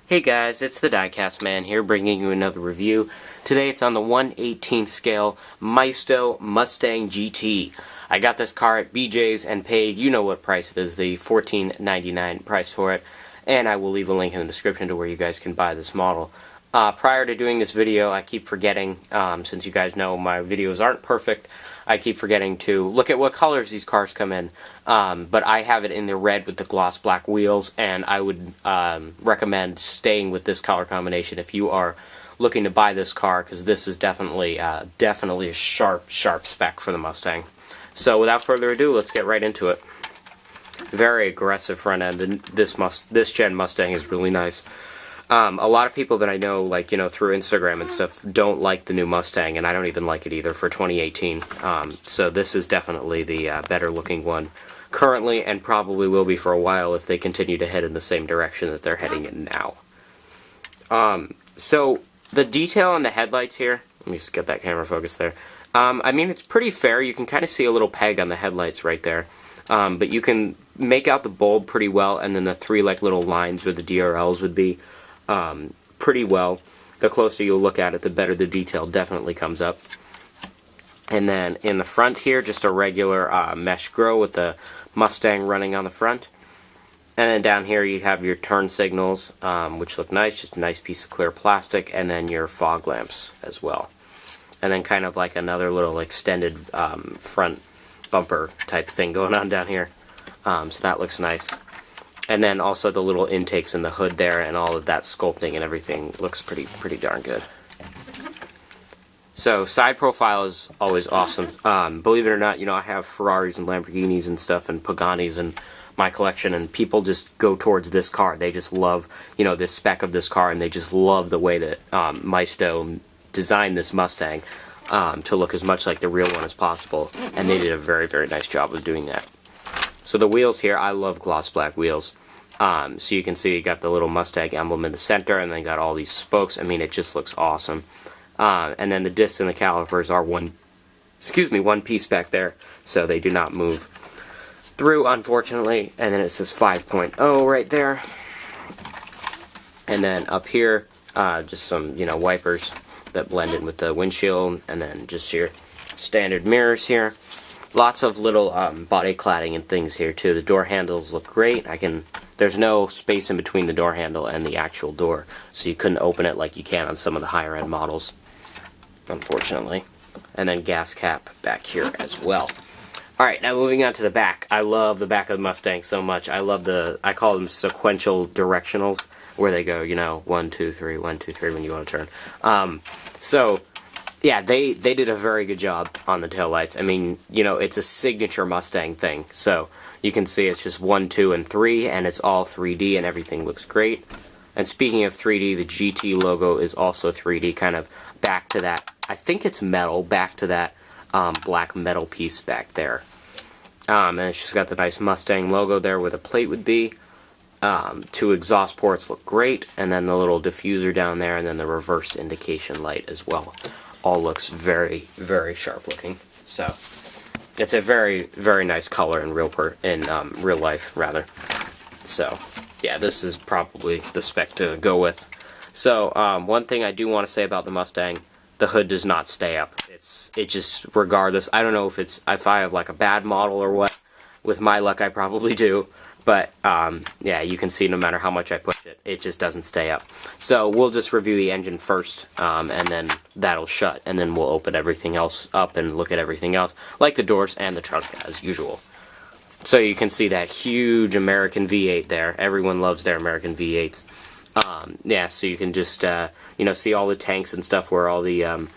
Hey guys, it's the Diecast Man here bringing you another review. Today it's on the 1/18th scale Maisto Mustang GT. I got this car at BJ's and paid, you know what price it is, the $14.99 price for it. And I will leave a link in the description to where you guys can buy this model. Prior to doing this video, I keep forgetting, since you guys know my videos aren't perfect, I keep forgetting to look at what colors these cars come in. But I have it in the red with the gloss black wheels, and I would recommend staying with this color combination if you are looking to buy this car, because this is definitely a sharp spec for the Mustang. So without further ado, let's get right into it. Very aggressive front end, and this gen Mustang is really nice. A lot of people that I know, like, you know, through Instagram and stuff, don't like the new Mustang, and I don't even like it either for 2018. So this is definitely the better looking one currently, and probably will be for a while if they continue to head in the same direction that they're heading in now. So the detail on the headlights here, let me just get that camera focused there. I mean, it's pretty fair. You can kind of see a little peg on the headlights right there. But you can make out the bulb pretty well, and then the three like little lines where the DRLs would be. Pretty well. The closer you look at it, the better the detail definitely comes up. And then in the front here, just a regular mesh grille with the Mustang running on the front. And then down here you have your turn signals, which look nice, just a nice piece of clear plastic, and then your fog lamps as well. And then kind of like another little extended front bumper type thing going on down here. So that looks nice. And then also the little intakes in the hood there, and all of that sculpting and everything looks pretty darn good. So side profile is always awesome. Believe it or not, you know, I have Ferraris and Lamborghinis and stuff and Paganis in my collection, and people just go towards this car. They just love, you know, this spec of this car, and they just love the way that Maisto designed this Mustang to look as much like the real one as possible, and they did a very nice job of doing that. So the wheels here, I love gloss black wheels. So you can see you got the little Mustang emblem in the center, and then got all these spokes. I mean, it just looks awesome. And then the discs and the calipers are one piece back there, so they do not move through, unfortunately. And then it says 5.0 right there. And then up here, just some, you know, wipers that blend in with the windshield, and then just your standard mirrors here. Lots of little body cladding and things here too. The door handles look great. There's no space in between the door handle and the actual door, so you couldn't open it like you can on some of the higher end models, unfortunately. And then gas cap back here as well. Alright, now moving on to the back. I love the back of the Mustang so much. I call them sequential directionals, where they go, you know, 1, 2, 3, 1, 2, 3 when you want to turn. So yeah, they did a very good job on the taillights. I mean, you know, it's a signature Mustang thing. So you can see it's just 1, 2, and 3, and it's all 3D, and everything looks great. And speaking of 3D, the GT logo is also 3D, kind of back to that, I think it's metal, back to that black metal piece back there. And it's just got the nice Mustang logo there where the plate would be. Two exhaust ports look great, and then the little diffuser down there, and then the reverse indication light as well. All looks very sharp looking. So it's a very nice color in real life rather. So yeah, this is probably the spec to go with. So one thing I do want to say about the Mustang, the hood does not stay up. It just, regardless, I don't know if I have like a bad model or what. With my luck, I probably do. But, yeah, you can see no matter how much I push it, it just doesn't stay up. So we'll just review the engine first, and then that'll shut, and then we'll open everything else up and look at everything else, like the doors and the trunk as usual. So you can see that huge American V8 there. Everyone loves their American V8s. Yeah, so you can just, you know, see all the tanks and stuff where all the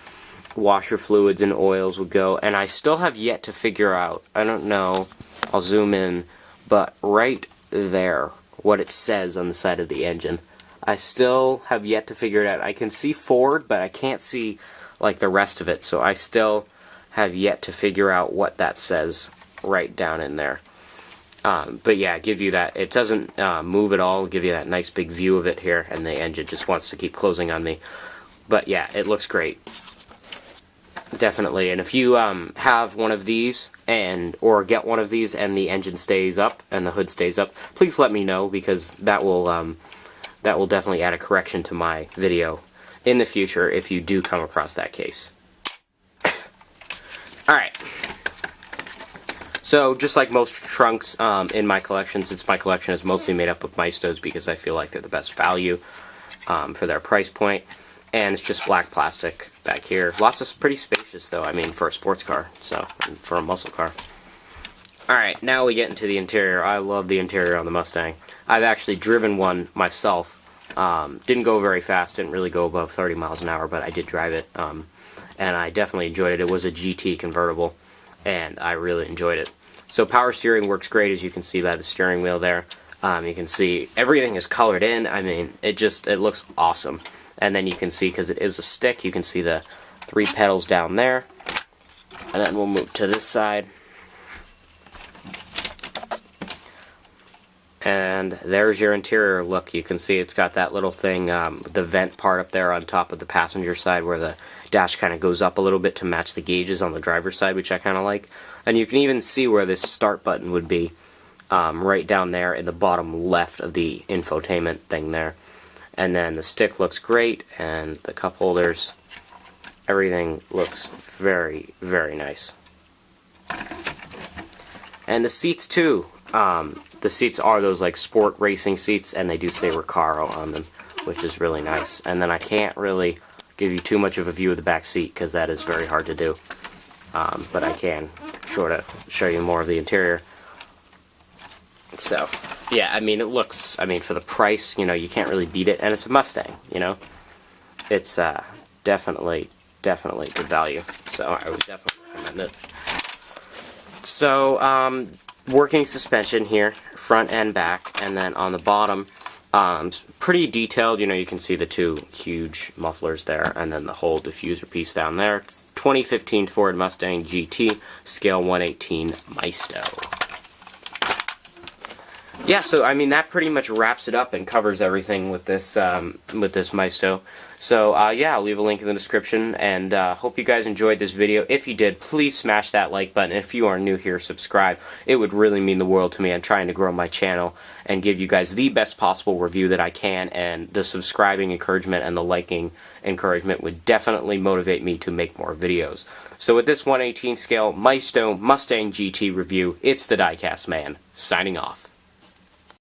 washer fluids and oils would go. And I still have yet to figure out, I don't know, I'll zoom in, but right there, what it says on the side of the engine, I still have yet to figure it out. I can see Ford, but I can't see like the rest of it, so I still have yet to figure out what that says right down in there. But yeah, give you that. It doesn't move at all. Give you that nice big view of it here, and the engine just wants to keep closing on me. But yeah, it looks great. Definitely. And if you have one of these or get one of these and the engine stays up and the hood stays up, please let me know, because that will that will definitely add a correction to my video in the future if you do come across that case. Alright. So, just like most trunks in my collection, since my collection is mostly made up of Maistos because I feel like they're the best value for their price point. And it's just black plastic back here. Lots of pretty spacious though, I mean, for a sports car, so, and for a muscle car. Alright, now we get into the interior. I love the interior on the Mustang. I've actually driven one myself. Didn't go very fast, didn't really go above 30 miles an hour, but I did drive it. And I definitely enjoyed it. It was a GT convertible, and I really enjoyed it. So power steering works great, as you can see by the steering wheel there. You can see everything is colored in. I mean, it looks awesome. And then you can see, because it is a stick, you can see the 3 pedals down there. And then we'll move to this side. And there's your interior look. You can see it's got that little thing, the vent part up there on top of the passenger side where the dash kind of goes up a little bit to match the gauges on the driver's side, which I kind of like. And you can even see where this start button would be, right down there in the bottom left of the infotainment thing there. And then the stick looks great, and the cup holders, everything looks very, very nice. And the seats too. The seats are those like sport racing seats, and they do say Recaro on them, which is really nice. And then I can't really give you too much of a view of the back seat because that is very hard to do. But I can sort of show you more of the interior. So, yeah, I mean, it looks, I mean, for the price, you know, you can't really beat it. And it's a Mustang, you know. It's definitely good value. So I would definitely recommend it. So, working suspension here, front and back, and then on the bottom, pretty detailed. You know, you can see the 2 huge mufflers there, and then the whole diffuser piece down there. 2015 Ford Mustang GT, scale 118 Maisto. Yeah, so I mean that pretty much wraps it up and covers everything with this Maisto. So yeah, I'll leave a link in the description, and hope you guys enjoyed this video. If you did, please smash that like button. If you are new here, subscribe. It would really mean the world to me. I'm trying to grow my channel and give you guys the best possible review that I can, and the subscribing encouragement and the liking encouragement would definitely motivate me to make more videos. So with this 118 scale Maisto Mustang GT review, it's the Diecast Man, signing off.